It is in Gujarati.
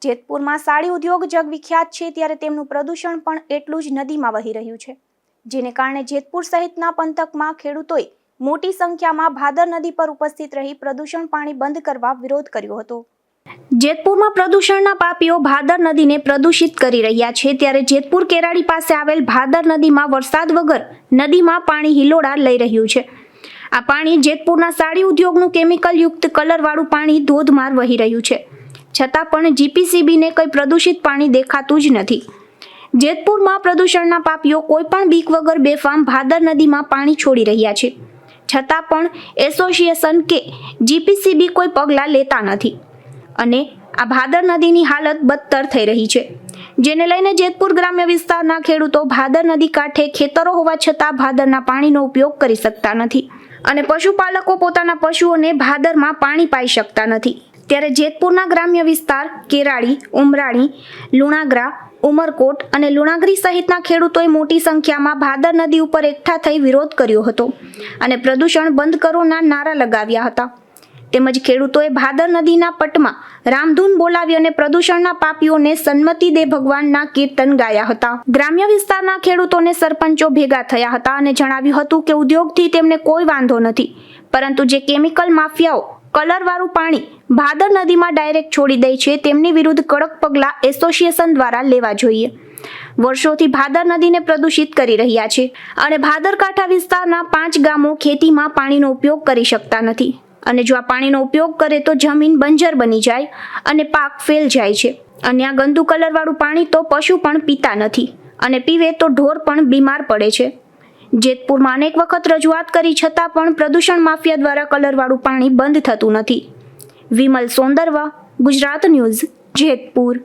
જેતપુરમાં સાડી ઉદ્યોગ જગવિખ્યાત છે, ત્યારે તેમનું પ્રદૂષણ પણ એટલું જ નદીમાં વહી રહ્યું છે, જેને કારણે જેતપુર સહિતના પંથકમાં ખેડૂતોએ મોટી સંખ્યામાં ભાદર નદી પર ઉપસ્થિત રહી પ્રદૂષણ પાણી બંધ કરવા વિરોધ કર્યો હતો। જેતપુરમાં પ્રદૂષણના પાપીઓ ભાદર નદીને પ્રદૂષિત કરી રહ્યા છે, ત્યારે જેતપુર કેરાડી પાસે આવેલ ભાદર નદીમાં વરસાદ વગર નદીમાં પાણી હિલોડા લઈ રહ્યું છે। આ પાણી જેતપુરના સાડી ઉદ્યોગનું કેમિકલ યુક્ત કલરવાળું પાણી ધોધમાર વહી રહ્યું છે, છતાં પણ જીપીસીબીને કંઈ પ્રદૂષિત પાણી દેખાતું જ નથી। જેતપુરમાં પ્રદૂષણના પાપીઓ કોઈ પણ બીક વગર બેફામ ભાદર નદીમાં પાણી છોડી રહ્યા છે, છતાં પણ એસોસિએશન કે જીપીસીબી કોઈ પગલાં લેતા નથી અને આ ભાદર નદીની હાલત બદતર થઈ રહી છે, જેને લઈને જેતપુર ગ્રામ્ય વિસ્તારના ખેડૂતો ભાદર નદી કાંઠે ખેતરો હોવા છતાં ભાદરના પાણીનો ઉપયોગ કરી શકતા નથી અને પશુપાલકો પોતાના પશુઓને ભાદરમાં પાણી પાઈ શકતા નથી। ત્યારે જેતપુરના ગ્રામ્ય વિસ્તાર કેરાડી, ઉમરાણી, લુણાગરા, ઉમરકોટ અને લુણાગરી સહિતના ખેડૂતોએ મોટી સંખ્યામાં ભાદર નદી ઉપર એકઠા થઈ વિરોધ કર્યો હતો અને પ્રદૂષણ બંધ કરોના નારા લગાવ્યા હતા। તેમજ ખેડૂતોએ ભાદર નદીના પટમાં રામધૂન બોલાવી અને પ્રદૂષણના પાપીઓને સન્મતિ દે ભગવાનના કીર્તન ગાયા હતા। ગ્રામ્ય વિસ્તારના ખેડૂતોને સરપંચો ભેગા થયા હતા અને જણાવ્યું હતું કે ઉદ્યોગથી તેમને કોઈ વાંધો નથી, પરંતુ જે કેમિકલ માફિયાઓ કલરવાળું પાણી ભાદર નદીમાં ડાયરેક્ટ છોડી દે છે, તેમની વિરુદ્ધ કડક પગલાં એસોસિએશન દ્વારા લેવા જોઈએ। વર્ષોથી ભાદર નદીને પ્રદૂષિત કરી રહ્યા છે અને ભાદરકાંઠા વિસ્તારના 5 ગામો ખેતીમાં પાણીનો ઉપયોગ કરી શકતા નથી અને જો આ પાણીનો ઉપયોગ કરે તો જમીન બંજર બની જાય અને પાક ફેલ જાય છે અને આ ગંદુ કલરવાળું પાણી તો પશુ પણ પીતા નથી અને પીવે તો ઢોર પણ બીમાર પડે છે। જેતપુરમાં અનેક વખત રજૂઆત કરી છતાં પણ પ્રદૂષણ માફિયા દ્વારા કલરવાળું પાણી બંધ થતું નથી। વિમલ સોંદરવા, ગુજરાત ન્યૂઝ, જેતપુર।